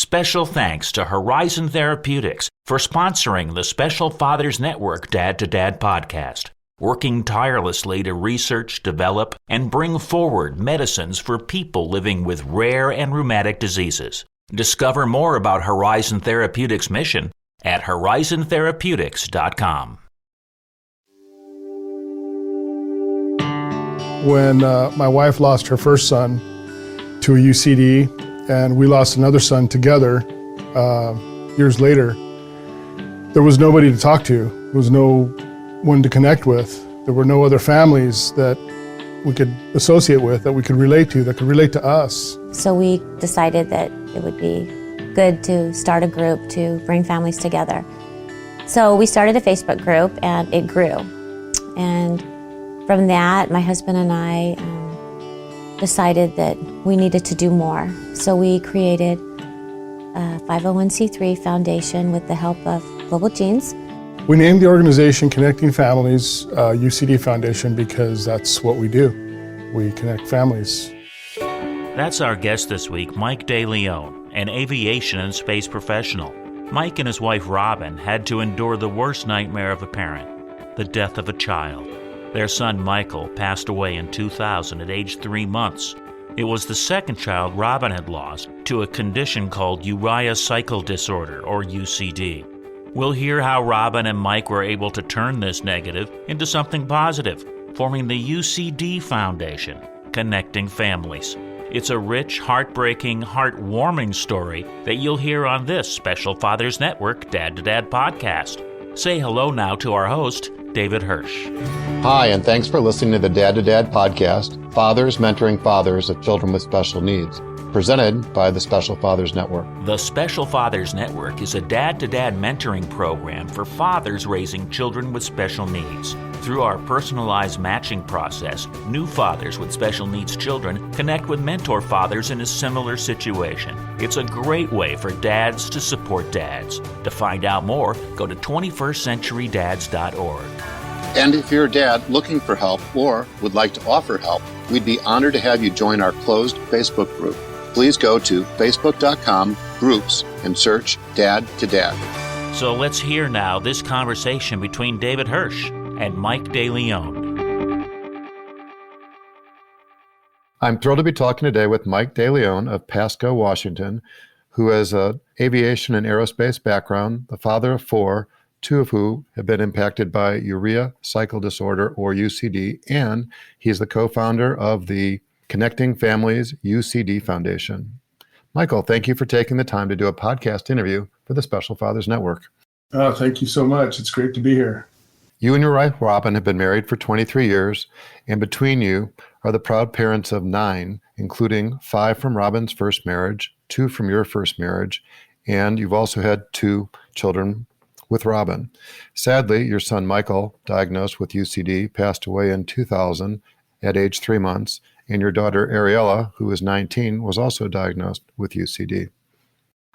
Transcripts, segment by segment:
Special thanks to Horizon Therapeutics for sponsoring the Special Fathers Network Dad to Dad podcast, working tirelessly to research, develop, and bring forward medicines for people living with rare and rheumatic diseases. Discover more about Horizon Therapeutics' mission at horizontherapeutics.com. When my wife lost her first son to a UCD, and we lost another son together years later, there was nobody to talk to. There was no one to connect with. There were no other families that we could associate with, that we could relate to, that could relate to us. So we decided that it would be good to start a group to bring families together. So we started a Facebook group, and it grew. And from that, my husband and I decided that we needed to do more. So we created a 501c3 foundation with the help of Global Genes. We named the organization Connecting Families UCD Foundation because that's what we do. We connect families. That's our guest this week, Mike Deleon, an aviation and space professional. Mike and his wife Robin had to endure the worst nightmare of a parent, the death of a child. Their son Michael passed away in 2000 at age 3 months. It was the second child Robin had lost to a condition called Urea Cycle Disorder, or UCD. We'll hear how Robin and Mike were able to turn this negative into something positive, forming the UCD Foundation, Connecting Families. It's a rich, heartbreaking, heartwarming story that you'll hear on this Special Fathers Network Dad to Dad podcast. Say hello now to our host, David Hirsch. Hi, and thanks for listening to the Dad to Dad podcast, Fathers Mentoring Fathers of Children with Special Needs, presented by the Special Fathers Network. The Special Fathers Network is a dad-to-dad mentoring program for fathers raising children with special needs. Through our personalized matching process, new fathers with special needs children connect with mentor fathers in a similar situation. It's a great way for dads to support dads. To find out more, go to 21stcenturydads.org. And if you're a dad looking for help or would like to offer help, we'd be honored to have you join our closed Facebook group. Please go to facebook.com/groups and search Dad to Dad. So let's hear now this conversation between David Hirsch and Mike Deleon. I'm thrilled to be talking today with Mike Deleon of Pasco, Washington, who has an aviation and aerospace background, the father of 4, 2 of who have been impacted by Urea Cycle Disorder, or UCD, and he's the co-founder of the Connecting Families UCD Foundation. Michael, thank you for taking the time to do a podcast interview for the Special Fathers Network. Oh, thank you so much. It's great to be here. You and your wife, Robin, have been married for 23 years, and between you are the proud parents of 9, including 5 from Robin's first marriage, 2 from your first marriage, and you've also had 2 children with Robin. Sadly, your son Michael, diagnosed with UCD, passed away in 2000 at age 3 months, and your daughter Ariella, who is 19, was also diagnosed with UCD.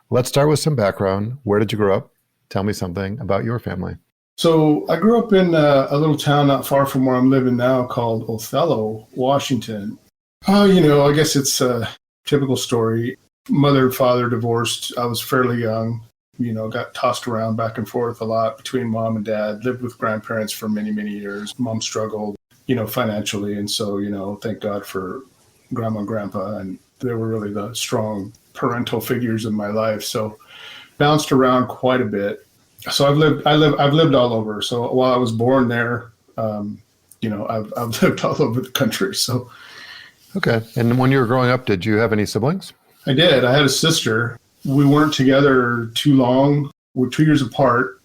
Let's start with some background. Where did you grow up? Tell me something about your family. So I grew up in a little town not far from where I'm living now called Othello, Washington. I guess it's a typical story. Mother and father divorced. I was fairly young. Got tossed around back and forth a lot between mom and dad, lived with grandparents for many, many years. Mom struggled, financially. And so, thank God for grandma and grandpa. And they were really the strong parental figures in my life. So bounced around quite a bit. So I've lived all over. So while I was born there, I've lived all over the country. So. Okay. And when you were growing up, did you have any siblings? I did. I had a sister. We weren't together too long. We're 2 years apart.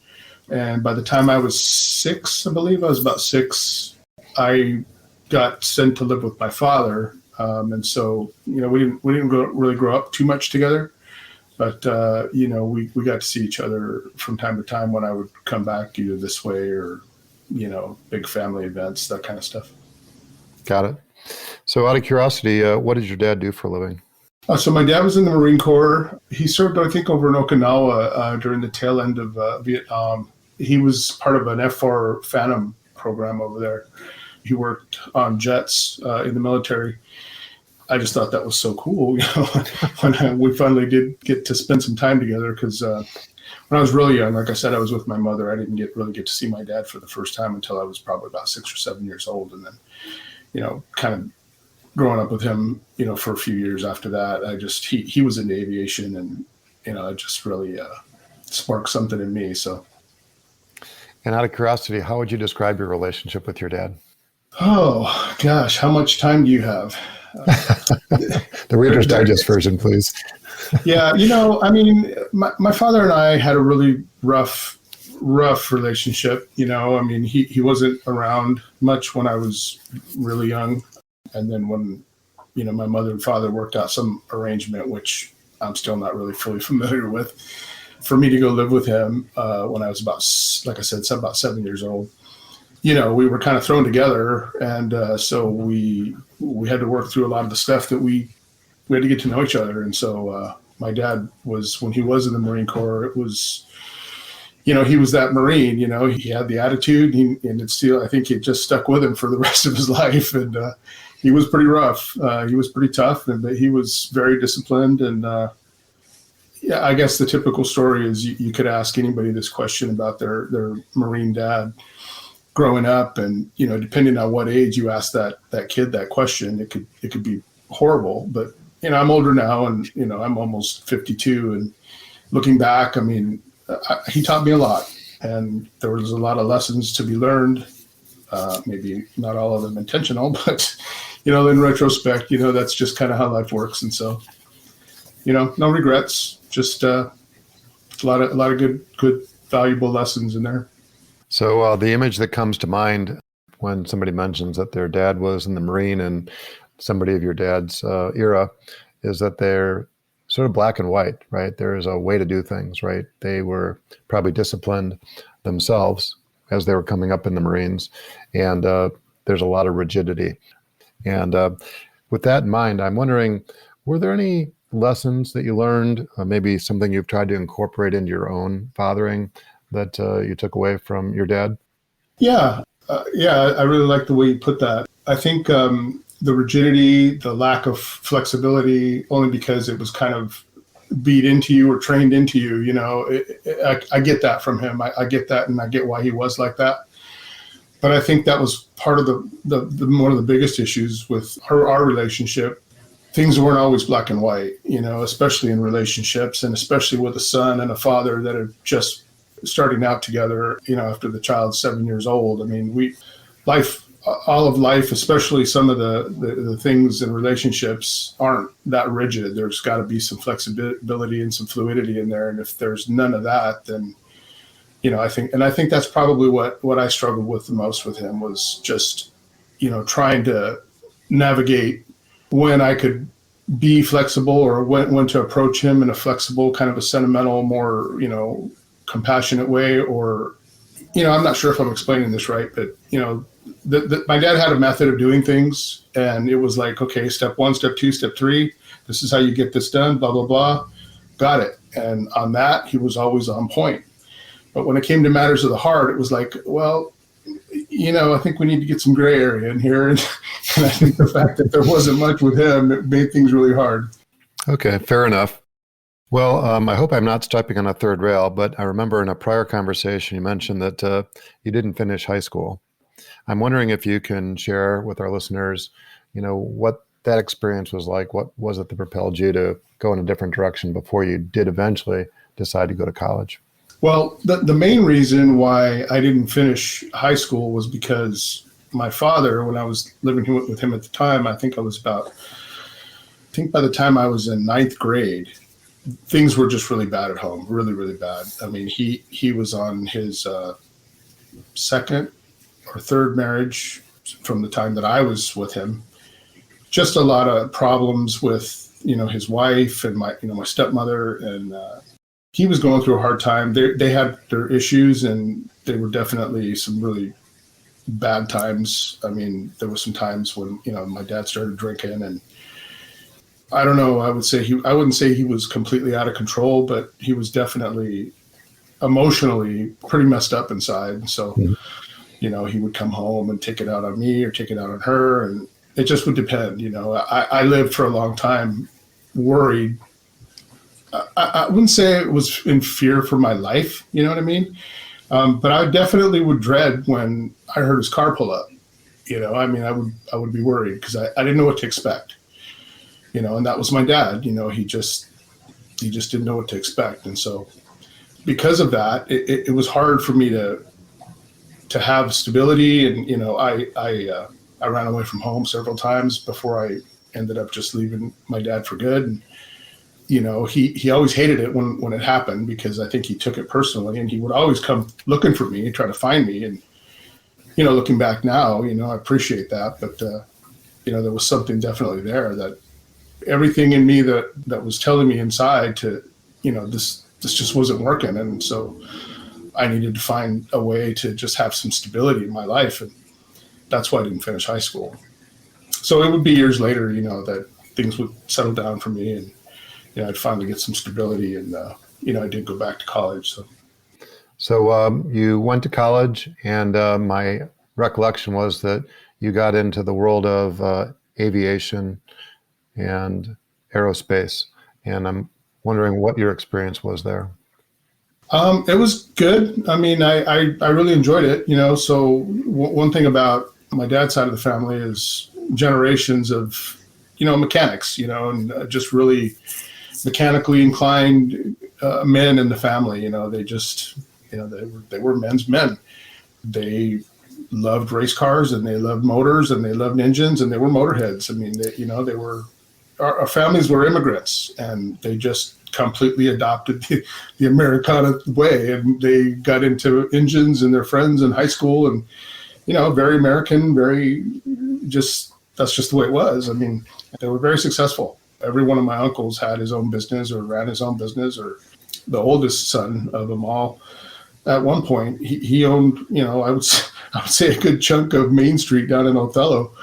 And by the time I was 6, I believe I was about 6, I got sent to live with my father. And so, we didn't really grow up too much together. But, we got to see each other from time to time when I would come back either this way or, big family events, that kind of stuff. Got it. So out of curiosity, what did your dad do for a living? So my dad was in the Marine Corps. He served, I think, over in Okinawa during the tail end of Vietnam. He was part of an F-4 Phantom program over there. He worked on jets in the military. I just thought that was so cool, when we finally did get to spend some time together. Because when I was really young, like I said, I was with my mother. I didn't really get to see my dad for the first time until I was probably about 6 or 7 years old. And then, kind of growing up with him, for a few years after that, he was into aviation, and, it just really sparked something in me. So. And out of curiosity, how would you describe your relationship with your dad? Oh, gosh, how much time do you have? The Reader's Digest version, please. Yeah, my father and I had a really rough relationship. He wasn't around much when I was really young. And then when, my mother and father worked out some arrangement, which I'm still not really fully familiar with, for me to go live with him when I was about 7 years old. We were kind of thrown together, and so we had to work through a lot of the stuff that we had to get to know each other. And so my dad when he was in the Marine Corps, it was, he was that Marine. He had the attitude, and it's still, I think it just stuck with him for the rest of his life. And he was pretty rough. He was pretty tough, but he was very disciplined. And yeah, I guess the typical story is you could ask anybody this question about their Marine dad growing up, and depending on what age you ask that kid that question, it could be horrible. But I'm older now, and I'm almost 52, and looking back, he taught me a lot, and there was a lot of lessons to be learned. Maybe not all of them intentional, but in retrospect, that's just kind of how life works. And so, no regrets, just a lot of good valuable lessons in there. So the image that comes to mind when somebody mentions that their dad was in the Marine and somebody of your dad's era is that they're sort of black and white, right? There is a way to do things, right? They were probably disciplined themselves as they were coming up in the Marines, and there's a lot of rigidity. And with that in mind, I'm wondering, were there any lessons that you learned, maybe something you've tried to incorporate into your own fathering that you took away from your dad? Yeah. I really like the way you put that. I think the rigidity, the lack of flexibility, only because it was kind of beat into you or trained into you, I get that from him. I get that, and I get why he was like that. But I think that was part of the one of the biggest issues with our relationship. Things weren't always black and white, especially in relationships, and especially with a son and a father that are just starting out together, after the child's 7 years old. All of life, especially some of the things in relationships, aren't that rigid. There's got to be some flexibility and some fluidity in there. And if there's none of that, then, I think that's probably what I struggled with the most with him, was just, trying to navigate when I could be flexible, or when to approach him in a flexible, kind of a sentimental, more, compassionate way. Or, I'm not sure if I'm explaining this right, but, my dad had a method of doing things, and it was like, okay, step 1, step 2, step 3, this is how you get this done, blah, blah, blah. Got it. And on that, he was always on point. But when it came to matters of the heart, it was like, well, I think we need to get some gray area in here. And I think the fact that there wasn't much with him, it made things really hard. Okay, fair enough. Well, I hope I'm not stepping on a third rail, but I remember in a prior conversation, you mentioned that you didn't finish high school. I'm wondering if you can share with our listeners, what that experience was like. What was it that propelled you to go in a different direction before you did eventually decide to go to college? Well, the main reason why I didn't finish high school was because my father, when I was living with him at the time, I think by the time I was in 9th grade, things were just really bad at home, really, really bad. He was on his second or third marriage from the time that I was with him. Just a lot of problems with, his wife and my stepmother, and he was going through a hard time. They had their issues, and they were definitely some really bad times. There were some times when, my dad started drinking, and I don't know, I wouldn't say he was completely out of control, but he was definitely emotionally pretty messed up inside. So, he would come home and take it out on me or take it out on her. And, it just would depend. I lived for a long time worried. I wouldn't say it was in fear for my life, you know what I mean? But I definitely would dread when I heard his car pull up. I would be worried because I didn't know what to expect. And that was my dad. He just didn't know what to expect, and so because of that, it was hard for me to have stability. And I ran away from home several times before I ended up just leaving my dad for good. And he always hated it when it happened, because I think he took it personally, and he would always come looking for me, try to find me. And looking back now, I appreciate that, but there was something definitely there, that everything in me that was telling me inside to, this just wasn't working. And so I needed to find a way to just have some stability in my life. And that's why I didn't finish high school. So it would be years later, that things would settle down for me, and, I'd finally get some stability. And, I did go back to college. So you went to college, and my recollection was that you got into the world of aviation and aerospace. And I'm wondering what your experience was there. It was good. I mean, I really enjoyed it, so one thing about my dad's side of the family is generations of, mechanics, and just really mechanically inclined men in the family. They just, they were men's men. They loved race cars, and they loved motors, and they loved engines, and they were motorheads. I mean, our families were immigrants, and they just completely adopted the Americana way, and they got into engines and their friends in high school, and very American, that's just the way it was. I mean, they were very successful. Every one of my uncles had his own business or ran his own business, or the oldest son of them all, at one point, he owned, I would say a good chunk of Main Street down in Othello.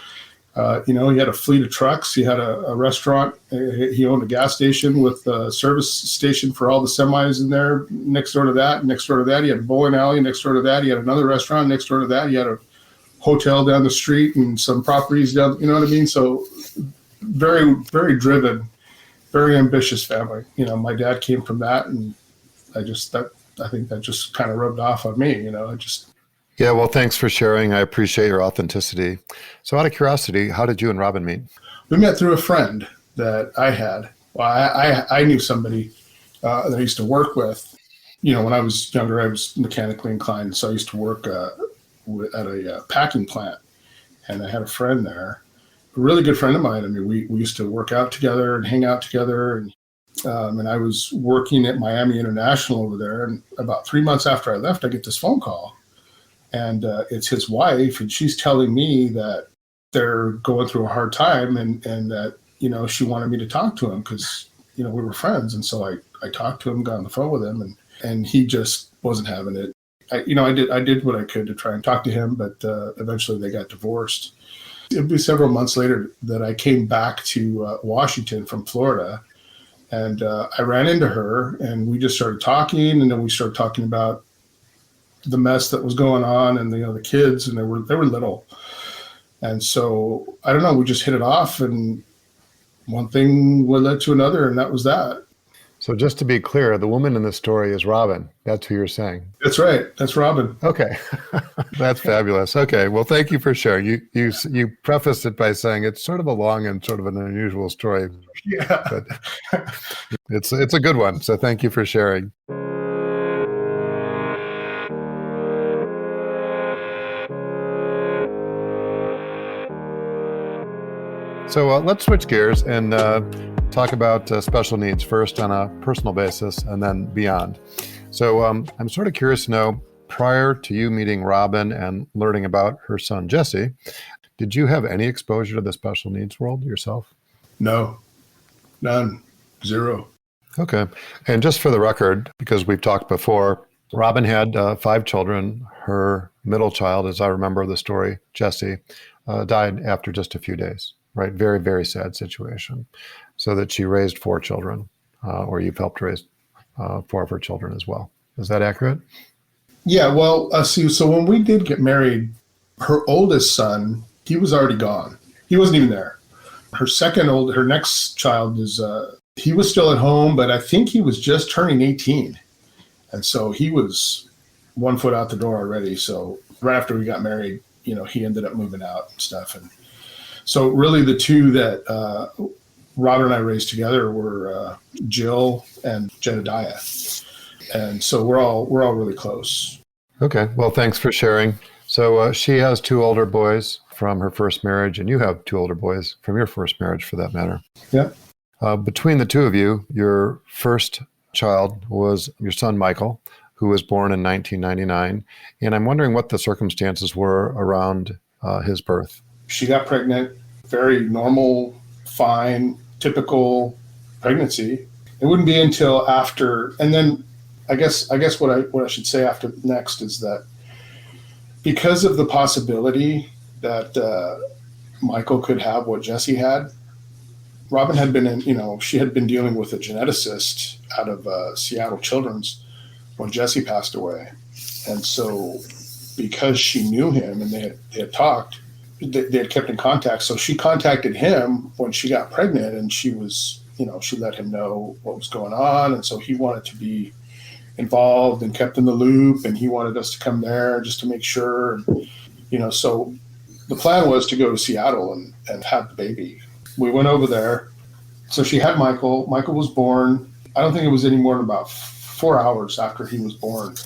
He had a fleet of trucks. He had a restaurant. He owned a gas station with a service station for all the semis in there. Next door to that, he had a bowling alley. Next door to that, he had another restaurant. Next door to that, he had a hotel down the street and some properties down. You know what I mean? So very, very driven, very ambitious family. My dad came from that, and I think that just kind of rubbed off on me. Yeah, well, thanks for sharing. I appreciate your authenticity. So out of curiosity, how did you and Robin meet? We met through a friend that I had. Well, I knew somebody that I used to work with. When I was younger, I was mechanically inclined, so I used to work at a packing plant, and I had a friend there, a really good friend of mine. I mean, we used to work out together and hang out together, and I was working at Miami International over there, and about 3 months after I left, I get this phone call. And it's his wife, and she's telling me that they're going through a hard time, and that, she wanted me to talk to him because, we were friends. And so I talked to him, got on the phone with him, and he just wasn't having it. I did what I could to try and talk to him, but eventually they got divorced. It would be several months later that I came back to Washington from Florida, and I ran into her, and we just started talking, and then we started talking about the mess that was going on, and the kids, and they were little, and so I don't know, we just hit it off, and one thing would led to another, and that was that. So just to be clear, the woman in the story is Robin. That's who you're saying. That's right. That's Robin. Okay, that's fabulous. Okay, well, thank you for sharing. You prefaced it by saying it's sort of a long and sort of an unusual story. Yeah, but it's a good one. So thank you for sharing. So let's switch gears and talk about special needs first on a personal basis and then beyond. So I'm sort of curious to know, prior to you meeting Robin and learning about her son, Jesse, did you have any exposure to the special needs world yourself? No, none, zero. Okay. And just for the record, because we've talked before, Robin had 5 children. Her middle child, as I remember the story, Jesse, died after just a few days. Right. Very, very sad situation. So that she raised 4 children, or you've helped raise 4 of her children as well. Is that accurate? Yeah. Well, see, so when we did get married, her oldest son, he was already gone. He wasn't even there. Her next child he was still at home, but I think he was just turning 18. And so he was 1 foot out the door already. So right after we got married, he ended up moving out and stuff. And so really the two that Robert and I raised together were Jill and Jedediah. And so we're all really close. Okay. Well, thanks for sharing. So she has 2 older boys from her first marriage, and you have 2 older boys from your first marriage, for that matter. Yeah. Between the 2 of you, your first child was your son, Michael, who was born in 1999. And I'm wondering what the circumstances were around his birth. She got pregnant, very normal, fine, typical pregnancy. It wouldn't be until after, and then I guess what I should say after next is that because of the possibility that Michael could have what Jesse had, Robin had been she had been dealing with a geneticist out of Seattle Children's when Jesse passed away. And so because she knew him and they had talked, they had kept in contact. So she contacted him when she got pregnant, and she was, she let him know what was going on. And so he wanted to be involved and kept in the loop, and he wanted us to come there just to make sure. And, so the plan was to go to Seattle and have the baby. We went over there. So she had Michael. Michael was born. I don't think it was any more than about 4 hours after he was born.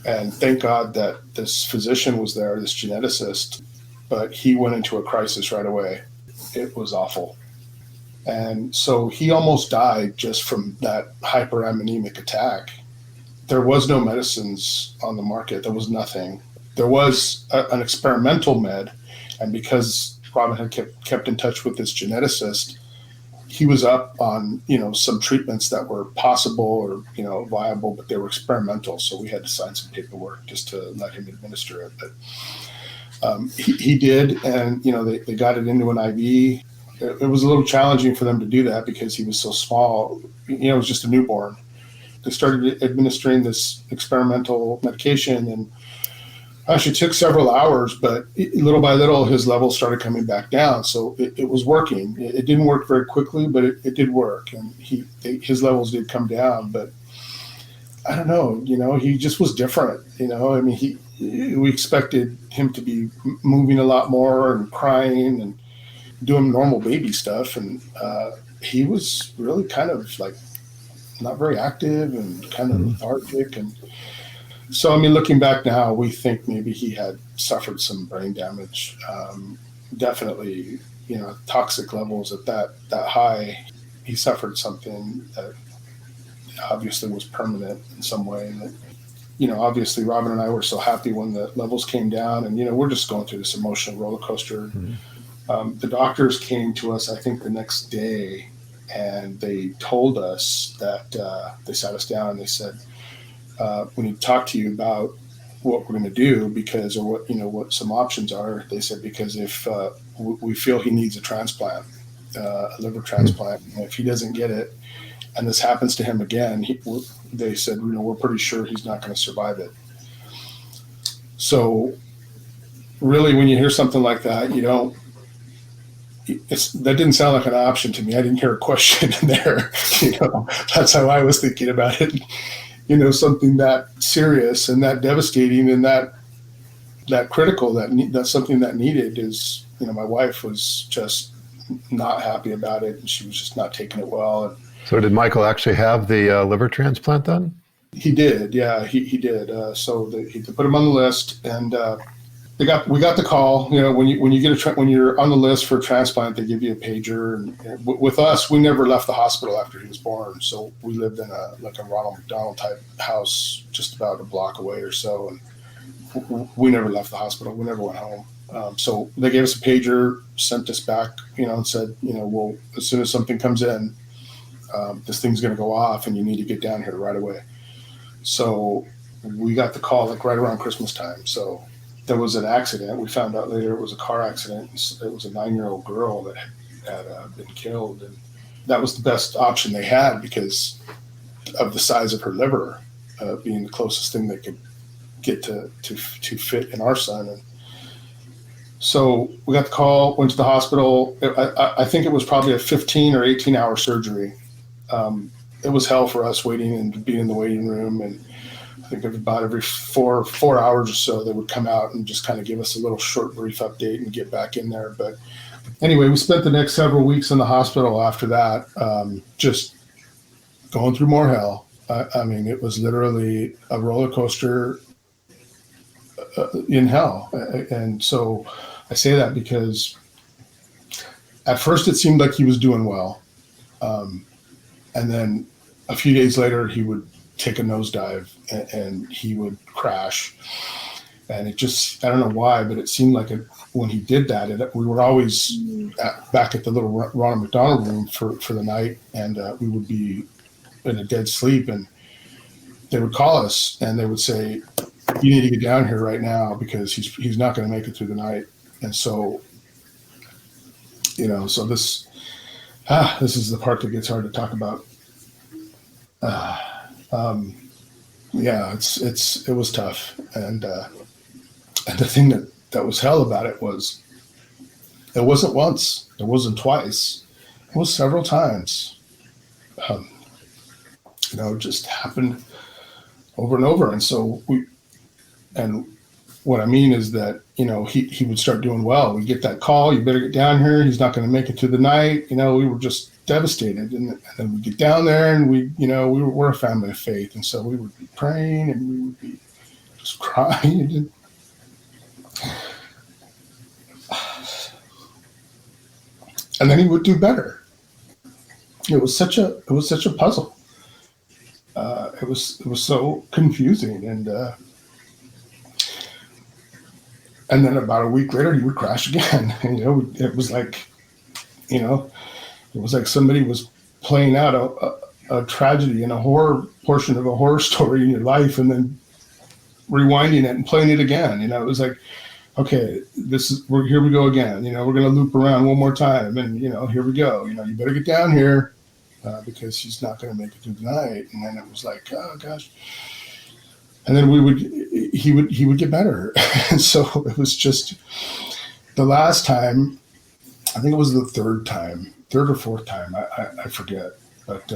And thank God that this physician was there, this geneticist, but he went into a crisis right away. It was awful. And so he almost died just from that hyperammonemic attack. There was no medicines on the market. There was nothing. There was an experimental med. And because Robin had kept in touch with this geneticist, he was up on, some treatments that were possible or, viable, but they were experimental. So we had to sign some paperwork just to let him administer it. But he did, and, they got it into an IV. It was a little challenging for them to do that because he was so small. It was just a newborn. They started administering this experimental medication, and actually took several hours, but little by little, his levels started coming back down. So it was working. It didn't work very quickly, but it did work. And his levels did come down, but I don't know, he just was different. We expected him to be moving a lot more and crying and doing normal baby stuff. And he was really kind of like not very active and kind of lethargic. And so, looking back now, we think maybe he had suffered some brain damage. Definitely, toxic levels at that high. He suffered something that obviously was permanent in some way. And that, obviously, Robin and I were so happy when the levels came down, and we're just going through this emotional roller coaster. Mm-hmm. The doctors came to us, I think, the next day, and they told us that they sat us down and they said, we need to talk to you about what we're going to do because, or what some options are. They said, because if we feel he needs a transplant, a liver transplant, and if he doesn't get it, and this happens to him again, they said, we're pretty sure he's not going to survive it. So really, when you hear something like that, that didn't sound like an option to me. I didn't hear a question in there. That's how I was thinking about it. Something that serious and that devastating and that critical, that's something that needed is, my wife was just not happy about it, and she was just not taking it well. And so did Michael actually have the liver transplant then? He did. Yeah, he did. So they put him on the list, and we got the call. When you're on the list for a transplant, they give you a pager. And with us, we never left the hospital after he was born. So we lived in a Ronald McDonald type house, just about a block away or so. And we never left the hospital. We never went home. So they gave us a pager, sent us back, and said, well, as soon as something comes in, this thing's going to go off, and you need to get down here right away. So we got the call right around Christmas time. So there was an accident. We found out later it was a car accident. It was a 9-year-old girl that had been killed. And that was the best option they had because of the size of her liver, being the closest thing they could get to fit in our son. And So we got the call, went to the hospital. I think it was probably a 15 or 18-hour surgery. It was hell for us waiting and being in the waiting room. And I think about every four hours or so, they would come out and just kind of give us a little short, brief update and get back in there. But anyway, we spent the next several weeks in the hospital after that, just going through more hell. I mean, it was literally a roller coaster in hell. And so I say that because at first it seemed like he was doing well. And then a few days later, he would take a nosedive and he would crash. And it just, I don't know why, but it seemed like when he did that, we were always back at the little Ronald McDonald room for the night, and we would be in a dead sleep, and they would call us and they would say, "You need to get down here right now because he's not going to make it through the night." And so, so this is the part that gets hard to talk about. Yeah, it was tough, and the thing that was hell about it was, it wasn't once, it wasn't twice, it was several times. It just happened over and over. And so what I mean is that, he would start doing well. We get that call, "You better get down here. He's not going to make it through the night." We were just devastated. And then we get down there and we're a family of faith. And so we would be praying and we would be just crying. And then he would do better. It was such a puzzle. It was so confusing, and then about a week later he would crash again. And, it was like, it was like somebody was playing out a tragedy and a horror portion of a horror story in your life, and then rewinding it and playing it again. It was like, okay, here we go again. We're going to loop around one more time, and here we go. You better get down here. Because he's not going to make it through the night. And then it was like, oh gosh. And then he would get better. And so it was just the last time, I think it was the third or fourth time, I forget, but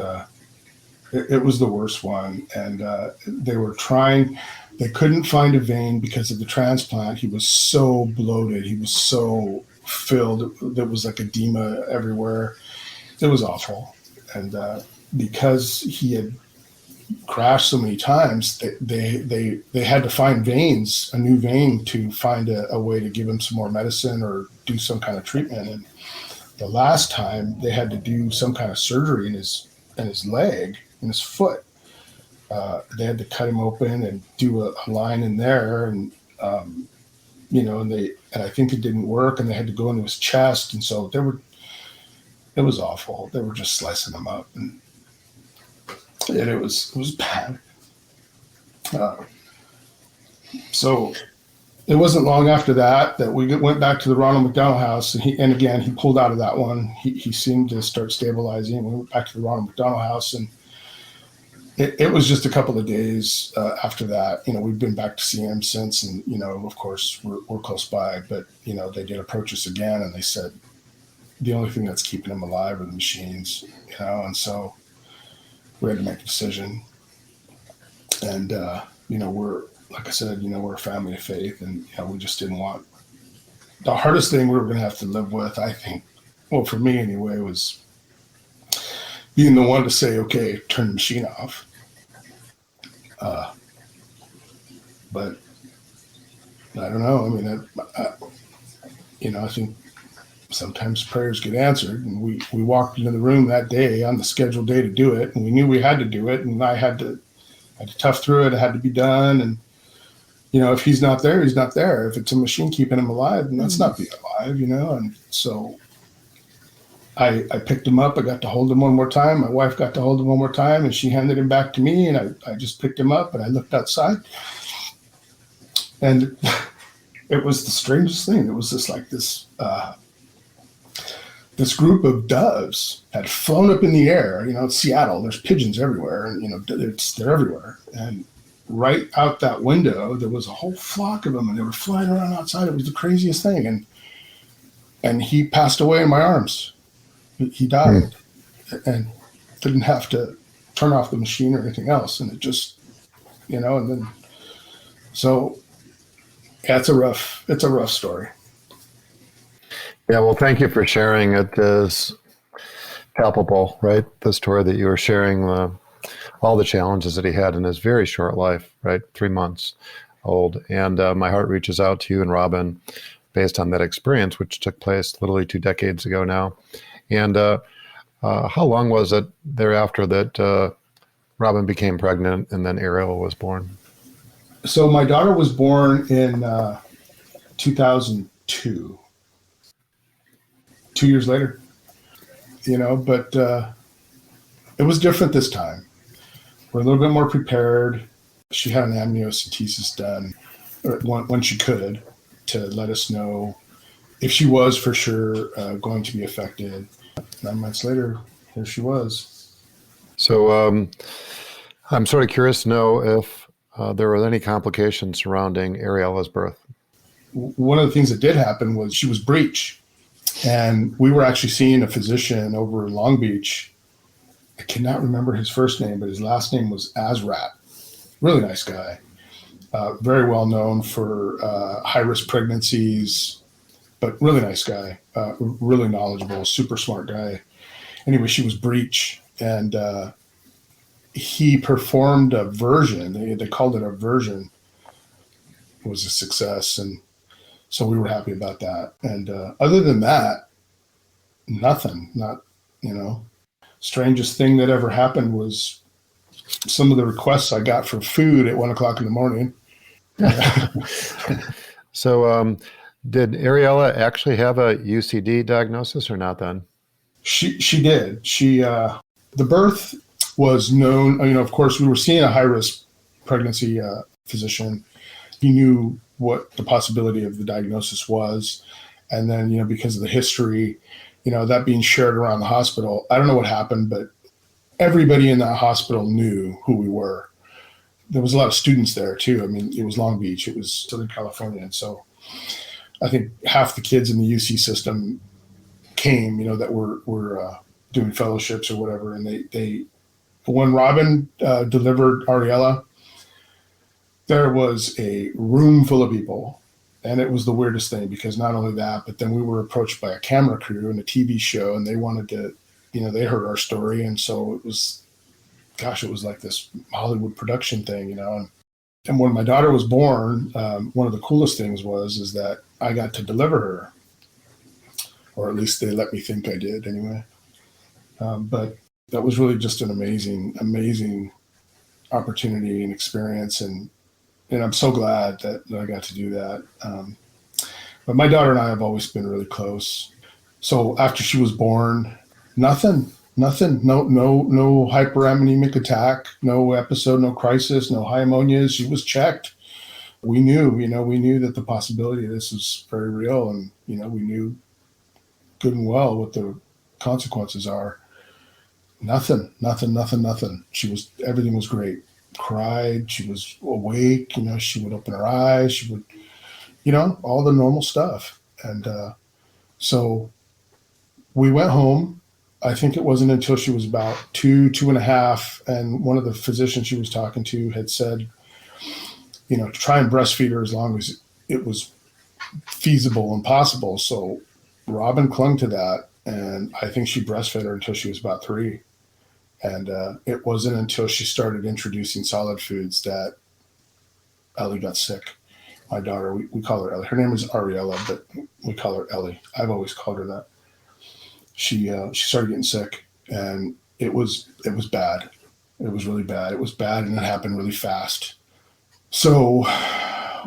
it was the worst one. And they couldn't find a vein because of the transplant. He was so bloated. He was so filled. There was like edema everywhere. It was awful. And because he had crashed so many times, they had to find veins, a new vein, to find a way to give him some more medicine or do some kind of treatment. And the last time they had to do some kind of surgery in his leg, in his foot. They had to cut him open and do a line in there, and and I think it didn't work, and they had to go into his chest, and so it was awful. They were just slicing him up, and it was bad. So it wasn't long after that we went back to the Ronald McDonald House, and again he pulled out of that one. He seemed to start stabilizing. We went back to the Ronald McDonald House, and it was just a couple of days after that. We've been back to see him since, and of course we're close by, but they did approach us again, and they said, the only thing that's keeping him alive are the machines, and so we had to make a decision. And, we're, like I said, we're a family of faith, and, we just didn't want, the hardest thing we were going to have to live with, I think, well, for me anyway, was being the one to say, okay, turn the machine off. But I don't know. I mean, I think sometimes prayers get answered, and we walked into the room that day on the scheduled day to do it, and we knew we had to do it, and I had to tough through it. It had to be done, and if he's not there, he's not there. If it's a machine keeping him alive, then that's not being alive, and so I picked him up. I got to hold him one more time. My wife got to hold him one more time, and she handed him back to me, and I just picked him up, and I looked outside, and it was the strangest thing. It was just like this group of doves had flown up in the air. It's Seattle, there's pigeons everywhere, and they're everywhere. And right out that window, there was a whole flock of them, and they were flying around outside. It was the craziest thing. And and he passed away in my arms. He died and didn't have to turn off the machine or anything else. And it just, and then, so yeah, it's a rough story. Yeah, well, thank you for sharing. It is palpable, right? The story that you were sharing, all the challenges that he had in his very short life, right? 3 months old. And my heart reaches out to you and Robin based on that experience, which took place literally 2 decades ago now. And how long was it thereafter that Robin became pregnant and then Ariella was born? So my daughter was born in 2002, 2 years later, but it was different this time. We're a little bit more prepared. She had an amniocentesis done when she could to let us know if she was for sure going to be affected. 9 months later, here she was. So I'm sort of curious to know if there were any complications surrounding Ariella's birth. One of the things that did happen was she was breech. And we were actually seeing a physician over in Long Beach. I cannot remember his first name, but his last name was Azrat. Really nice guy. Very well known for high-risk pregnancies, but really nice guy. Really knowledgeable, super smart guy. Anyway, she was breech, and he performed a version. They called it a version. It was a success, and so we were happy about that. And other than that, nothing. Strangest thing that ever happened was some of the requests I got for food at 1 o'clock in the morning. So did Ariella actually have a UCD diagnosis or not then? She did. The birth was known, of course, we were seeing a high-risk pregnancy physician. He knew what the possibility of the diagnosis was. And then, because of the history, that being shared around the hospital, I don't know what happened, but everybody in that hospital knew who we were. There was a lot of students there too. I mean, it was Long Beach, it was Southern California. And so I think half the kids in the UC system came, that were doing fellowships or whatever. And when Robin delivered Ariella, there was a room full of people. And it was the weirdest thing because not only that, but then we were approached by a camera crew in a TV show and they wanted to, they heard our story. And so it was like this Hollywood production thing, And when my daughter was born, one of the coolest things is that I got to deliver her, or at least they let me think I did anyway. But that was really just an amazing opportunity and experience. And I'm so glad that I got to do that. But my daughter and I have always been really close. So after she was born, nothing, no hyperammonemic attack, no episode, no crisis, no high ammonias. She was checked. We knew that the possibility of this is very real. And, we knew good and well what the consequences are. Nothing. Everything was great. Cried, she was awake, she would open her eyes, she would, all the normal stuff. And so we went home. I think it wasn't until she was about 2.5, and one of the physicians she was talking to had said, try and breastfeed her as long as it was feasible and possible. So Robin clung to that, and I think she breastfed her until she was about 3. And it wasn't until she started introducing solid foods that Ellie got sick. My daughter, we call her Ellie. Her name is Ariella, but we call her Ellie. I've always called her that. She started getting sick, and it was bad. It was really bad. It was bad, and it happened really fast. So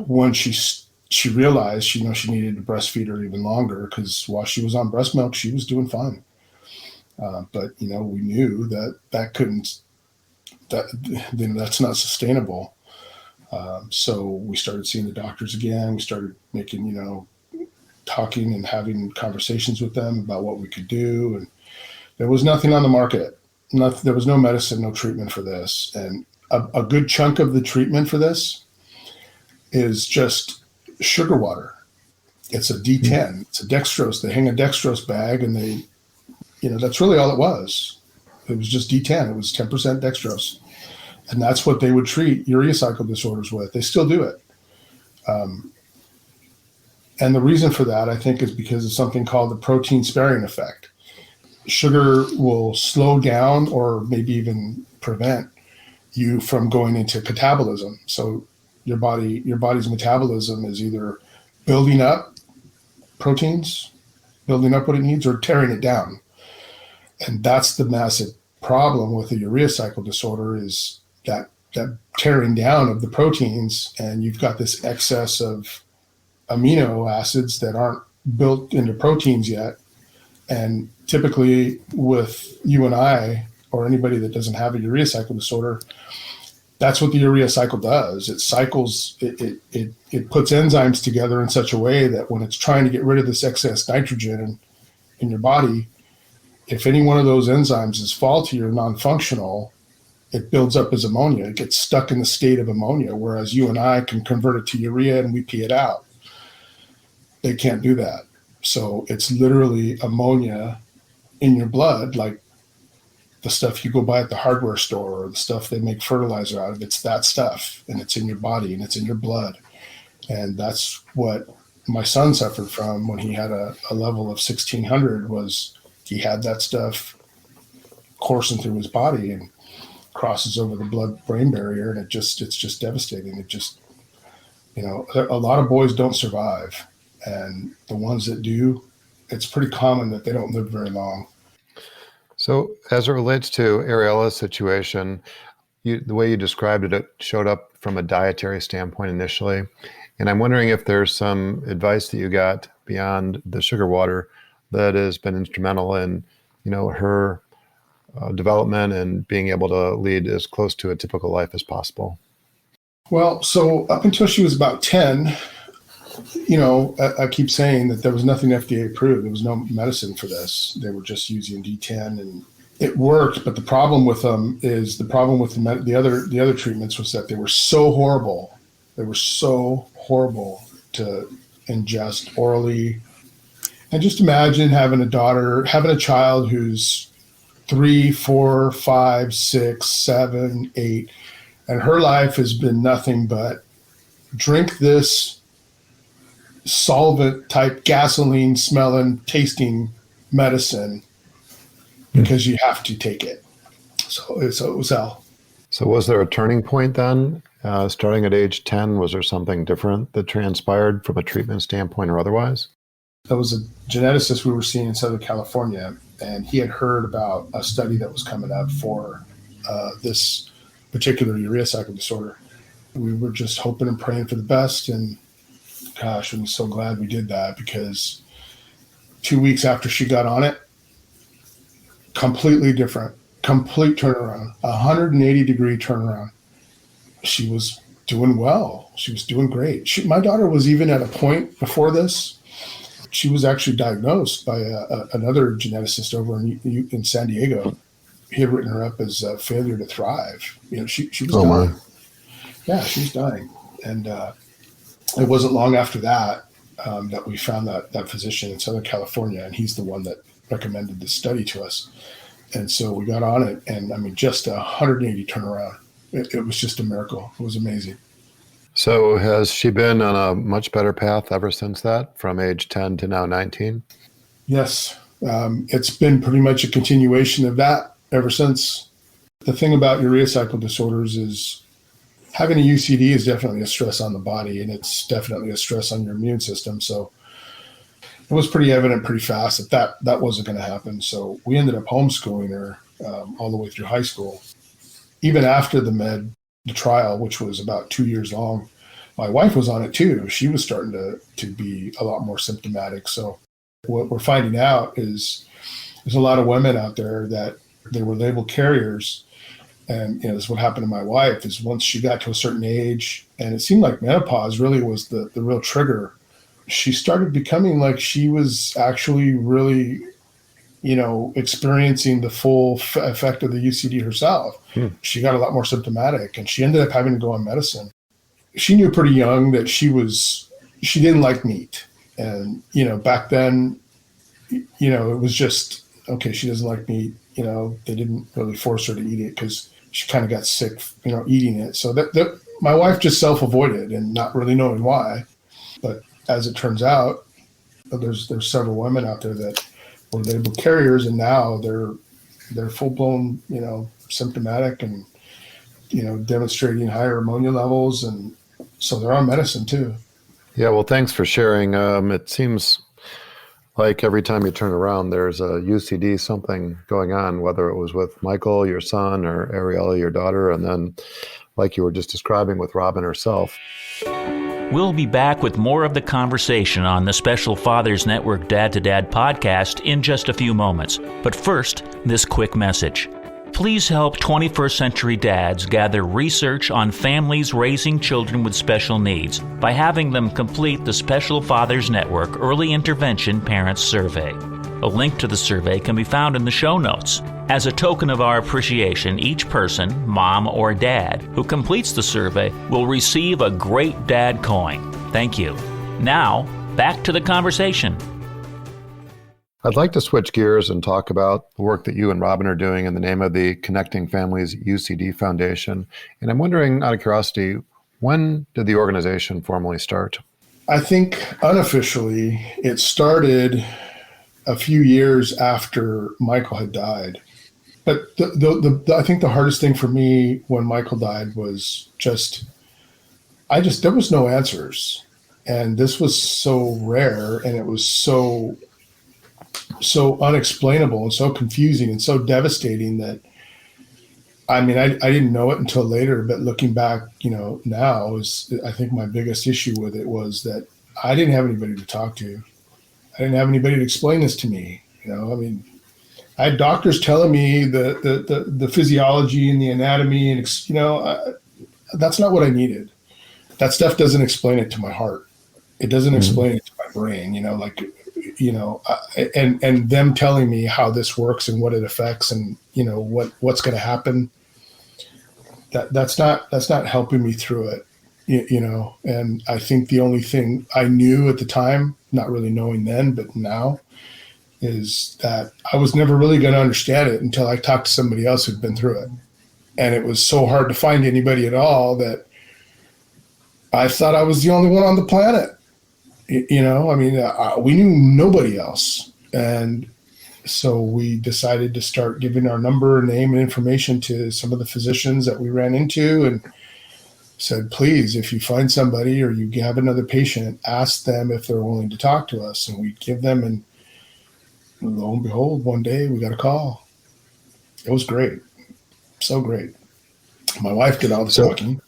when she realized, she needed to breastfeed her even longer because while she was on breast milk, she was doing fine. But we knew that's not sustainable. So we started seeing the doctors again. We started making, talking and having conversations with them about what we could do. And there was nothing on the market. There was no medicine, no treatment for this. And a good chunk of the treatment for this is just sugar water. It's a D10. It's a dextrose. They hang a dextrose bag, and that's really all it was. It was just D10. It was 10% dextrose. And that's what they would treat urea cycle disorders with. They still do it. And the reason for that, I think, is because of something called the protein sparing effect. Sugar will slow down or maybe even prevent you from going into catabolism. So your body's metabolism is either building up proteins, building up what it needs, or tearing it down. And that's the massive problem with the urea cycle disorder, is that tearing down of the proteins, and you've got this excess of amino acids that aren't built into proteins yet. And typically with you and I, or anybody that doesn't have a urea cycle disorder, that's what the urea cycle does. It cycles, it puts enzymes together in such a way that when it's trying to get rid of this excess nitrogen in your body, if any one of those enzymes is faulty or non-functional, it builds up as ammonia. It gets stuck in the state of ammonia, whereas you and I can convert it to urea and we pee it out. They can't do that. So it's literally ammonia in your blood, like the stuff you go buy at the hardware store or the stuff they make fertilizer out of. It's that stuff, and it's in your body and it's in your blood. And that's what my son suffered from when he had a level of 1600, was he had that stuff coursing through his body and crosses over the blood-brain barrier, and it's just devastating. It just, a lot of boys don't survive. And the ones that do, it's pretty common that they don't live very long. So as it relates to Ariella's situation, the way you described it, it showed up from a dietary standpoint initially. And I'm wondering if there's some advice that you got beyond the sugar water that has been instrumental in, her development and being able to lead as close to a typical life as possible. Well, so up until she was about 10, I keep saying that there was nothing FDA approved. There was no medicine for this. They were just using D10, and it worked. But the problem with them is the other treatments was that they were so horrible. They were so horrible to ingest orally. And just imagine having a child who's 3, 4, 5, 6, 7, 8, and her life has been nothing but drink this solvent type gasoline smelling, tasting medicine because you have to take it. So it was hell. So was there a turning point then? Starting at age 10, was there something different that transpired from a treatment standpoint or otherwise? There was a geneticist we were seeing in Southern California, and he had heard about a study that was coming up for this particular urea cycle disorder. We were just hoping and praying for the best, and gosh, I'm so glad we did that, because 2 weeks after she got on it, completely different, complete turnaround, 180-degree turnaround. She was doing well. She was doing great. My daughter was even at a point before this. She was actually diagnosed by another geneticist over in San Diego. He had written her up as a failure to thrive. She was dying. Yeah, she was dying. And it wasn't long after that that we found that physician in Southern California, and he's the one that recommended this study to us. And so we got on it, and just a 180 turnaround. It was just a miracle. It was amazing. So has she been on a much better path ever since that, from age 10 to now 19? Yes. It's been pretty much a continuation of that ever since. The thing about urea cycle disorders is having a UCD is definitely a stress on the body, and it's definitely a stress on your immune system. So it was pretty evident pretty fast that wasn't going to happen. So we ended up homeschooling her all the way through high school. Even after the trial, which was about 2 years long, my wife was on it too. She was starting to be a lot more symptomatic. So what we're finding out is there's a lot of women out there that they were labeled carriers. And this is what happened to my wife, is once she got to a certain age, and it seemed like menopause really was the real trigger, she started becoming like she was actually really, experiencing the full effect of the UCD herself. She got a lot more symptomatic, and she ended up having to go on medicine. She knew pretty young that she didn't like meat. And, back then, it was just, okay, she doesn't like meat. They didn't really force her to eat it because she kind of got sick, eating it. So that my wife just self-avoided and not really knowing why. But as it turns out, there's several women out there that were labeled carriers, and now they're full-blown, symptomatic and, demonstrating higher ammonia levels. And so they're on medicine too. Yeah, well, thanks for sharing. It seems like every time you turn around, there's a UCD something going on, whether it was with Michael, your son, or Ariella, your daughter, and then like you were just describing with Robin herself. We'll be back with more of the conversation on the Special Fathers Network Dad to Dad podcast in just a few moments. But first, this quick message. Please help 21st century dads gather research on families raising children with special needs by having them complete the Special Fathers Network Early Intervention Parents Survey. A link to the survey can be found in the show notes. As a token of our appreciation, each person, mom or dad, who completes the survey will receive a Great Dad coin. Thank you. Now, back to the conversation. I'd like to switch gears and talk about the work that you and Robin are doing in the name of the Connecting Families UCD Foundation. And I'm wondering, out of curiosity, when did the organization formally start? I think unofficially it started a few years after Michael had died. But I think the hardest thing for me when Michael died was there was no answers. And this was so rare, and it was so unexplainable and so confusing and so devastating that, I didn't know it until later, but looking back, now I think my biggest issue with it was that I didn't have anybody to talk to. I didn't have anybody to explain this to me. I had doctors telling me the physiology and the anatomy, and that's not what I needed. That stuff doesn't explain it to my heart. It doesn't explain it to my brain. And them telling me how this works and what it affects and what's going to happen. That's not helping me through it. And I think the only thing I knew at the time, not really knowing then, but now, is that I was never really going to understand it until I talked to somebody else who'd been through it. And it was so hard to find anybody at all that I thought I was the only one on the planet. We knew nobody else. And so we decided to start giving our number, name, and information to some of the physicians that we ran into, and said, please, if you find somebody or you have another patient, ask them if they're willing to talk to us. And we give them, and lo and behold, one day we got a call. It was great. So great. My wife did all the talking,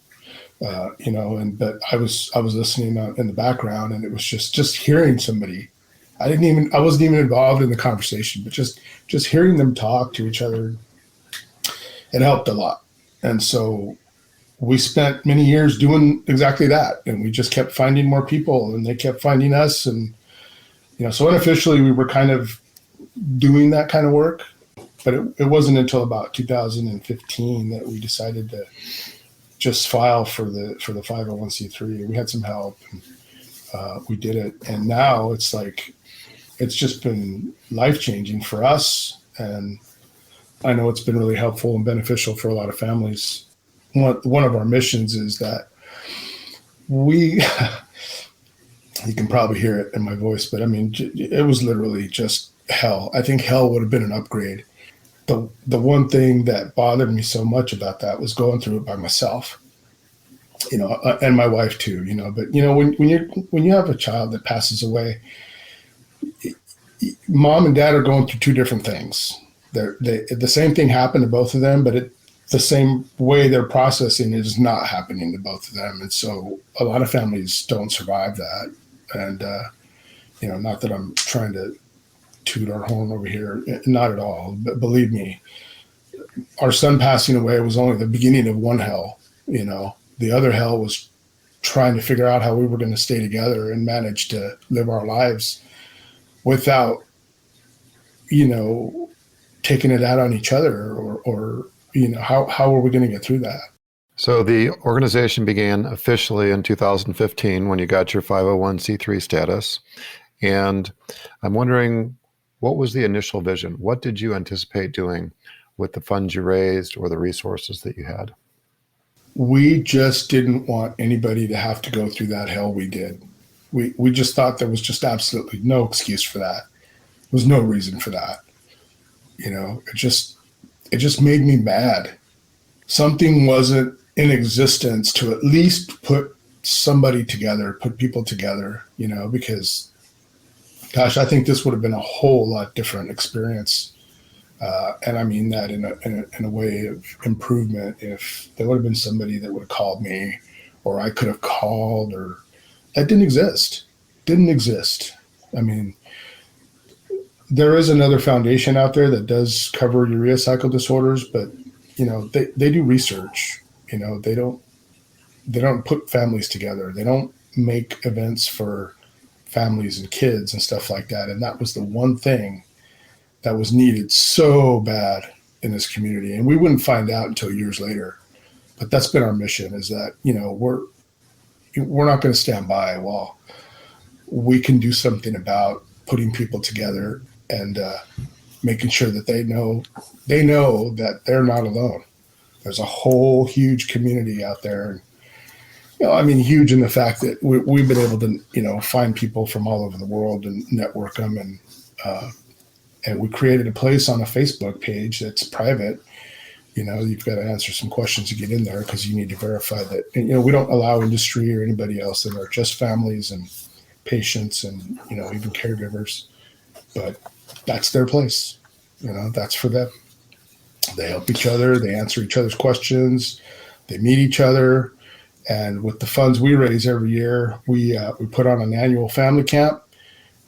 but I was listening in the background, and it was just hearing somebody. I wasn't even involved in the conversation, but just hearing them talk to each other, it helped a lot. And so we spent many years doing exactly that. And we just kept finding more people, and they kept finding us. And, so unofficially we were kind of doing that kind of work, but it wasn't until about 2015 that we decided to just file for the 501c3. We had some help, and we did it. And now it's just been life-changing for us. And I know it's been really helpful and beneficial for a lot of families. One of our missions is that you can probably hear it in my voice, but it was literally just hell. I think hell would have been an upgrade. The one thing that bothered me so much about that was going through it by myself, and my wife too, but when you have a child that passes away, mom and dad are going through two different things. The same thing happened to both of them, but the same way they're processing is not happening to both of them. And so a lot of families don't survive that. And, not that I'm trying to toot our horn over here, not at all, but believe me, our son passing away was only the beginning of one hell. The other hell was trying to figure out how we were going to stay together and manage to live our lives without, taking it out on each other or how are we going to get through that? So the organization began officially in 2015 when you got your 501c3 status. And I'm wondering, what was the initial vision? What did you anticipate doing with the funds you raised or the resources that you had? We just didn't want anybody to have to go through that hell we did. We just thought there was just absolutely no excuse for that. There was no reason for that. It just made me mad. Something wasn't in existence to at least put somebody together, put people together, because gosh, I think this would have been a whole lot different experience. And I mean that in a way of improvement. If there would have been somebody that would have called me, or I could have called, or that didn't exist. I mean, there is another foundation out there that does cover urea cycle disorders, but they do research. They don't put families together. They don't make events for families and kids and stuff like that. And that was the one thing that was needed so bad in this community. And we wouldn't find out until years later. But that's been our mission, is that, we're not going to stand by while we can do something about putting people together and making sure that they know that they're not alone. There's a whole huge community out there. And, huge in the fact that we've been able to, find people from all over the world and network them. And we created a place on a Facebook page that's private. You've got to answer some questions to get in there because you need to verify that. And, we don't allow industry or anybody else in there, just families and patients and, even caregivers. But that's their place. That's for them. They help each other. They answer each other's questions. They meet each other. And with the funds we raise every year, we put on an annual family camp,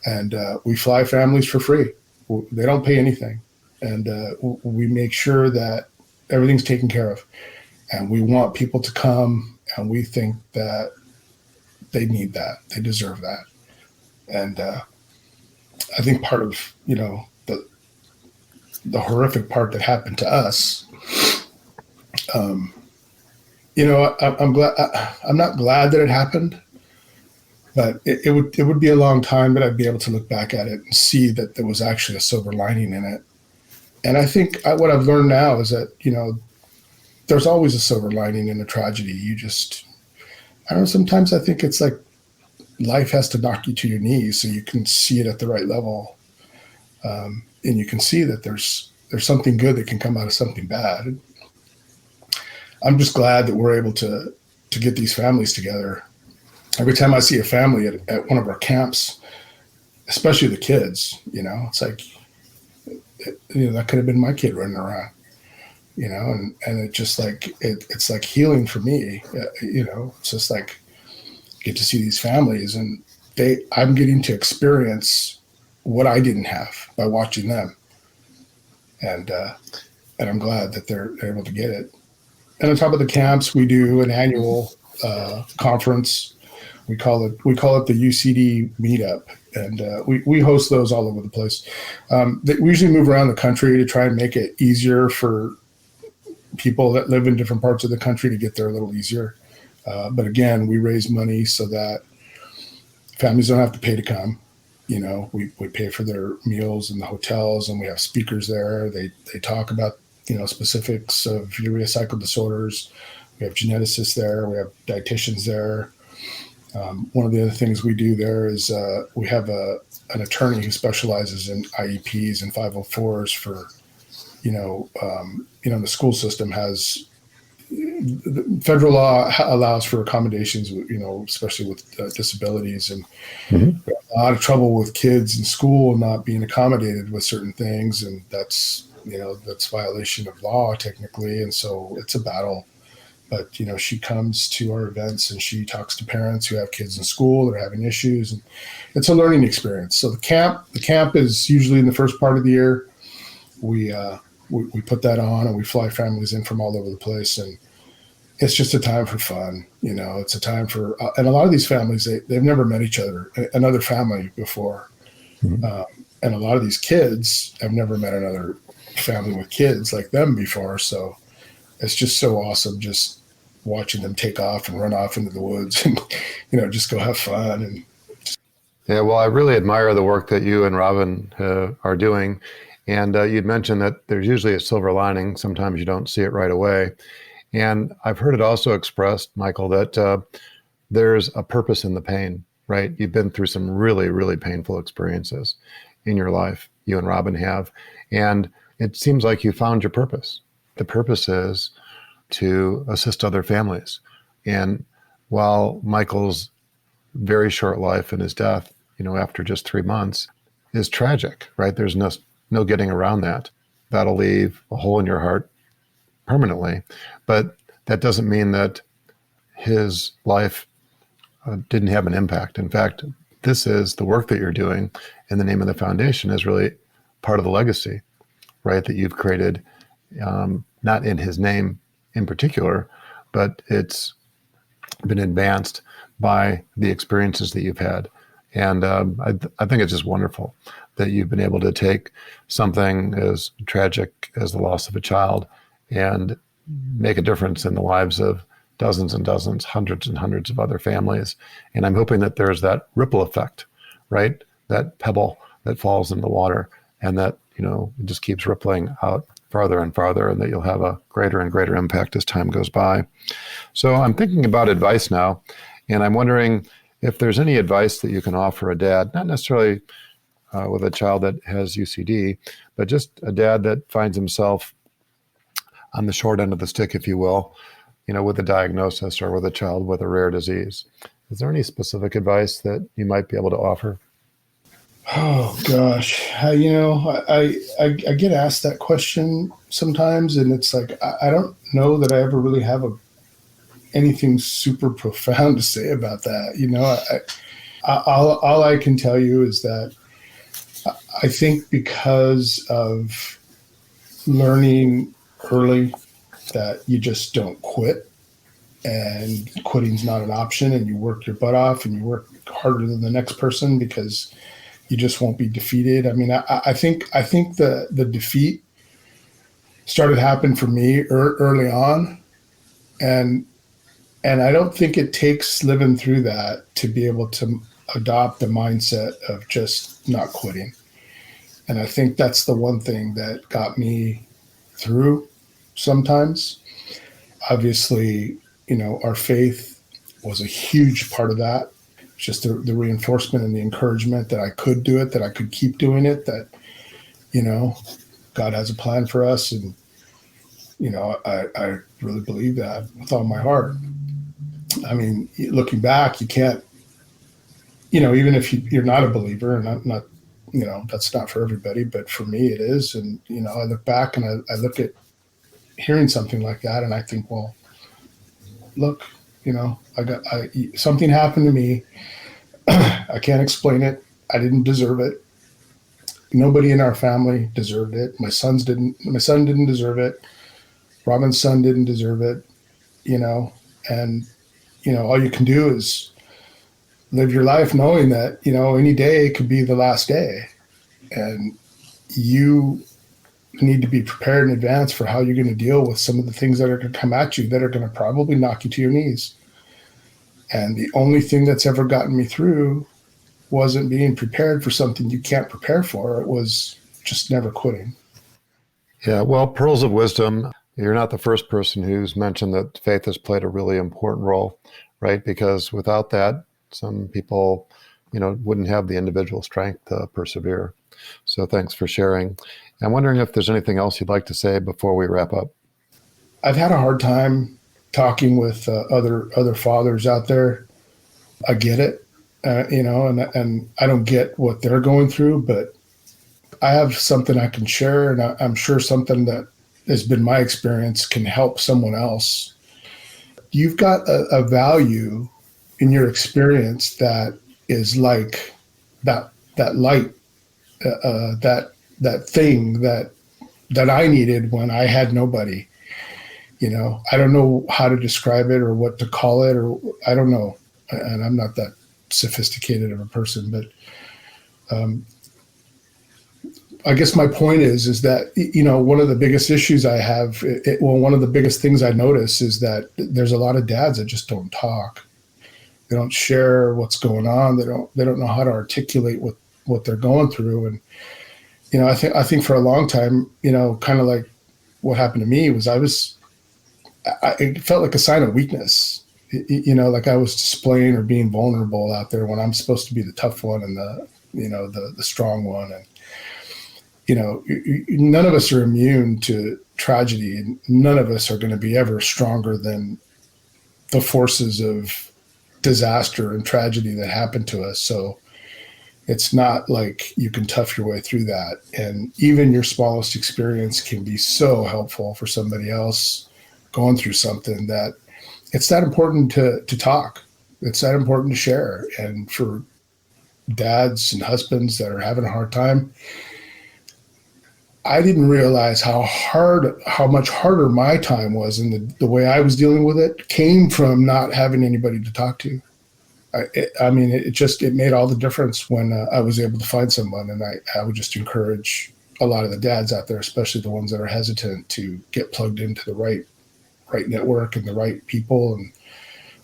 and we fly families for free. They don't pay anything. And we make sure that everything's taken care of. And we want people to come, and we think that they need that. They deserve that. And I think part of, the horrific part that happened to us, I'm glad. I'm not glad that it happened, but it would be a long time that I'd be able to look back at it and see that there was actually a silver lining in it. And I think what I've learned now is that, there's always a silver lining in a tragedy. I don't know, sometimes I think it's like life has to knock you to your knees so you can see it at the right level. And you can see that there's something good that can come out of something bad. I'm just glad that we're able to get these families together. Every time I see a family at one of our camps, especially the kids, it's like, that could have been my kid running around, and it just like, it's like healing for me. It's just like, get to see these families, and I'm getting to experience what I didn't have by watching them. And I'm glad that they're able to get it. And on top of the camps, we do an annual conference. We call it the UCD meetup. And we host those all over the place. We usually move around the country to try and make it easier for people that live in different parts of the country to get there a little easier. But again, we raise money so that families don't have to pay to come. We pay for their meals in the hotels, and we have speakers there. They talk about, specifics of urea cycle disorders. We have geneticists there. We have dietitians there. One of the other things we do there is we have an attorney who specializes in IEPs and 504s for, the school system has, the federal law allows for accommodations, especially with disabilities, and Mm-hmm. we have a lot of trouble with kids in school not being accommodated with certain things, and that's violation of law technically, and so it's a battle. But she comes to our events and she talks to parents who have kids in school that are having issues, and it's a learning experience. So the camp is usually in the first part of the year. We put that on, and we fly families in from all over the place, and it's just a time for fun. It's a time for, and a lot of these families, they've never met each other, another family before. Mm-hmm. And a lot of these kids have never met another family with kids like them before. So it's just so awesome just watching them take off and run off into the woods and, just go have fun. And Yeah, well, I really admire the work that you and Robin are doing. And you'd mentioned that there's usually a silver lining. Sometimes you don't see it right away. And I've heard it also expressed, Michael, that there's a purpose in the pain, right? You've been through some really, really painful experiences in your life. You and Robin have. And it seems like you found your purpose. The purpose is to assist other families. And while Michael's very short life and his death, after just 3 months, is tragic, right? There's no getting around that. That'll leave a hole in your heart permanently. But that doesn't mean that his life didn't have an impact. In fact, this is the work that you're doing in the name of the foundation is really part of the legacy, right? That you've created, not in his name in particular, but it's been advanced by the experiences that you've had. And I think it's just wonderful that you've been able to take something as tragic as the loss of a child and make a difference in the lives of dozens and dozens, hundreds and hundreds of other families. And I'm hoping that there's that ripple effect, right? That pebble that falls in the water and that, it just keeps rippling out farther and farther, and that you'll have a greater and greater impact as time goes by. So I'm thinking about advice now, and I'm wondering if there's any advice that you can offer a dad, not necessarily with a child that has UCD, but just a dad that finds himself on the short end of the stick, if you will, with a diagnosis or with a child with a rare disease. Is there any specific advice that you might be able to offer? Oh gosh, I get asked that question sometimes, and it's like I don't know that I ever really have anything super profound to say about that. All I can tell you is that I think because of learning early that you just don't quit, and quitting's not an option, and you work your butt off and you work harder than the next person because you just won't be defeated. I mean, I think the defeat started happening for me early on, and I don't think it takes living through that to be able to adopt the mindset of just not quitting. And I think that's the one thing that got me through sometimes. Obviously, our faith was a huge part of that. Just the reinforcement and the encouragement that I could do it, that I could keep doing it, that, God has a plan for us. And, I really believe that with all my heart. I mean, looking back, you can't, even if you're not a believer, and not, that's not for everybody, but for me it is. And, I look back and I look at hearing something like that and I think, well, look, something happened to me. I can't explain it. I didn't deserve it. Nobody in our family deserved it. My son didn't deserve it. Robin's son didn't deserve it, and, all you can do is live your life knowing that, any day could be the last day, and you need to be prepared in advance for how you're going to deal with some of the things that are going to come at you that are going to probably knock you to your knees. And the only thing that's ever gotten me through wasn't being prepared for something you can't prepare for. It was just never quitting. Yeah, well, pearls of wisdom. You're not the first person who's mentioned that faith has played a really important role, right? Because without that, some people, wouldn't have the individual strength to persevere. So thanks for sharing. I'm wondering if there's anything else you'd like to say before we wrap up. I've had a hard time talking with other fathers out there. I get it, and I don't get what they're going through, but I have something I can share, and I'm sure something that has been my experience can help someone else. You've got a value in your experience that is like that light, that thing that I needed when I had nobody. I don't know how to describe it or what to call it, or I don't know. And I'm not that sophisticated of a person, but I guess my point is that, one of the biggest issues I have, one of the biggest things I notice is that there's a lot of dads that just don't talk. They don't share what's going on. They don't know how to articulate what they're going through. And, I think for a long time, kind of like what happened to me was it felt like a sign of weakness, like I was displaying or being vulnerable out there when I'm supposed to be the tough one and the strong one. And, none of us are immune to tragedy, and none of us are going to be ever stronger than the forces of disaster and tragedy that happen to us. So it's not like you can tough your way through that. And even your smallest experience can be so helpful for somebody else going through something, that it's that important to talk. It's that important to share. And for dads and husbands that are having a hard time, I didn't realize how much harder my time was, and the way I was dealing with it came from not having anybody to talk to. It made all the difference when I was able to find someone. And I would just encourage a lot of the dads out there, especially the ones that are hesitant, to get plugged into the right network and the right people and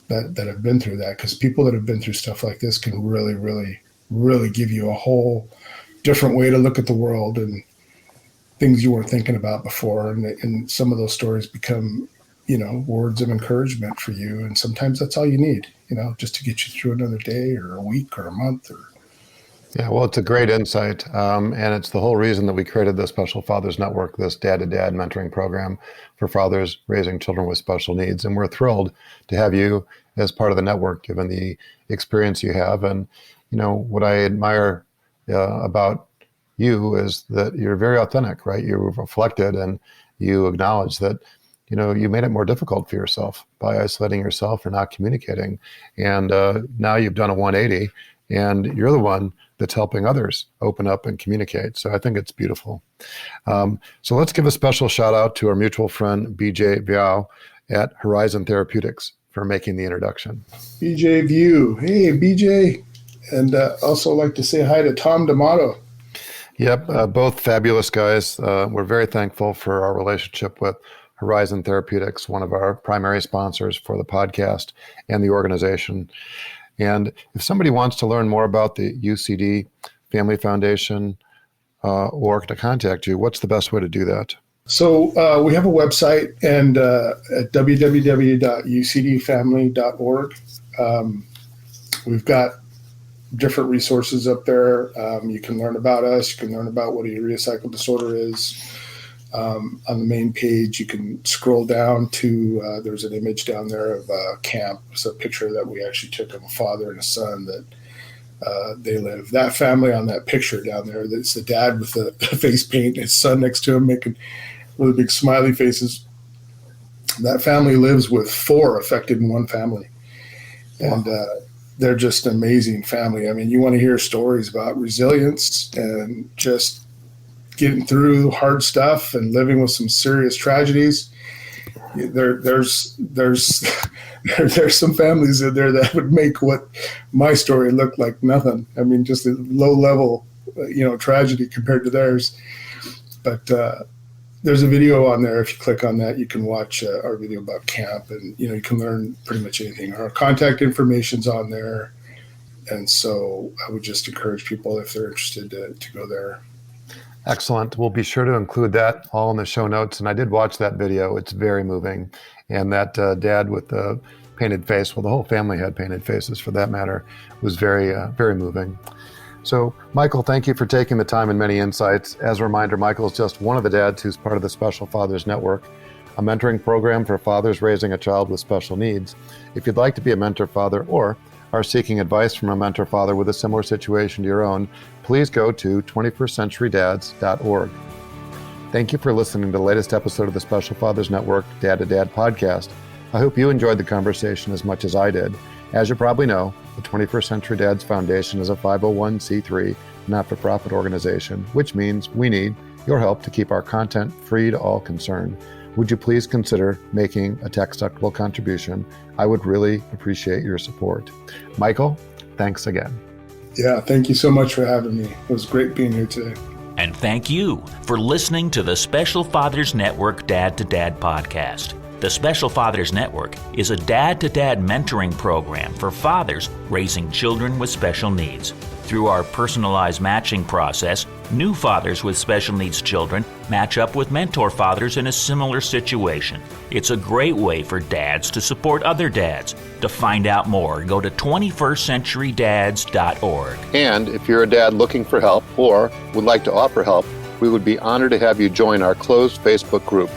that have been through that. Because people that have been through stuff like this can really, really, really give you a whole different way to look at the world and things you weren't thinking about before. And some of those stories become, words of encouragement for you. And sometimes that's all you need, just to get you through another day or a week or a month. Yeah, well, it's a great insight. And it's the whole reason that we created the Special Fathers Network, this dad-to-dad mentoring program for fathers raising children with special needs. And we're thrilled to have you as part of the network, given the experience you have. And, what I admire about you is that you're very authentic, right? You reflected and you acknowledge that, you made it more difficult for yourself by isolating yourself or not communicating. And now you've done a 180, and you're the one that's helping others open up and communicate. So I think it's beautiful. So let's give a special shout out to our mutual friend, BJ Viao at Horizon Therapeutics, for making the introduction. BJ View. Hey, BJ. And also like to say hi to Tom D'Amato. Yep, both fabulous guys. We're very thankful for our relationship with Horizon Therapeutics, one of our primary sponsors for the podcast and the organization. And if somebody wants to learn more about the UCD Family Foundation or to contact you, what's the best way to do that? So we have a website, and at www.ucdfamily.org. We've got different resources up there. You can learn about us. You can learn about what a Urea Cycle Disorder is. On the main page, you can scroll down to, there's an image down there of a camp. It's a picture that we actually took of a father and a son that they live. That family on that picture down there, that's the dad with the face paint, and his son next to him making really big smiley faces. That family lives with 4 affected in one family. And they're just an amazing family. I mean, you want to hear stories about resilience and just getting through hard stuff and living with some serious tragedies. There's some families in there that would make what my story look like nothing. I mean, just a low level, tragedy compared to theirs. But there's a video on there. If you click on that, you can watch our video about camp, and you can learn pretty much anything. Our contact information's on there, and so I would just encourage people, if they're interested, to go there. Excellent. We'll be sure to include that all in the show notes. And I did watch that video. It's very moving. And that dad with the painted face, well, the whole family had painted faces for that matter, was very, very moving. So, Michael, thank you for taking the time and many insights. As a reminder, Michael is just one of the dads who's part of the Special Fathers Network, a mentoring program for fathers raising a child with special needs. If you'd like to be a mentor father or are seeking advice from a mentor father with a similar situation to your own, please go to 21stcenturydads.org. Thank you for listening to the latest episode of the Special Fathers Network Dad to Dad podcast. I hope you enjoyed the conversation as much as I did. As you probably know, the 21st Century Dads Foundation is a 501c3 not-for-profit organization, which means we need your help to keep our content free to all concerned. Would you please consider making a tax-deductible contribution? I would really appreciate your support. Michael, thanks again. Yeah, thank you so much for having me. It was great being here today. And thank you for listening to the Special Fathers Network Dad to Dad podcast. The Special Fathers Network is a dad-to-dad mentoring program for fathers raising children with special needs. Through our personalized matching process, new fathers with special needs children match up with mentor fathers in a similar situation. It's a great way for dads to support other dads. To find out more, go to 21stcenturydads.org. And if you're a dad looking for help or would like to offer help, we would be honored to have you join our closed Facebook group.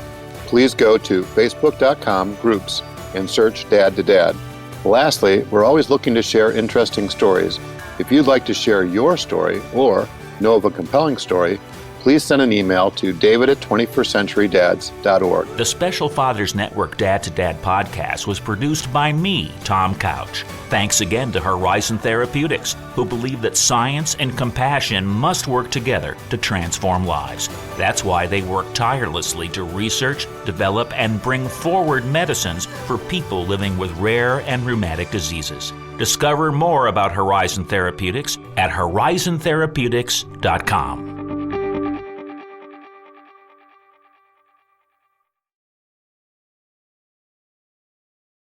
Please go to facebook.com/groups and search Dad to Dad. Lastly, we're always looking to share interesting stories. If you'd like to share your story or know of a compelling story, please send an email to david@21stcenturydads.org. The Special Fathers Network Dad to Dad podcast was produced by me, Tom Couch. Thanks again to Horizon Therapeutics, who believe that science and compassion must work together to transform lives. That's why they work tirelessly to research, develop, and bring forward medicines for people living with rare and rheumatic diseases. Discover more about Horizon Therapeutics at horizontherapeutics.com.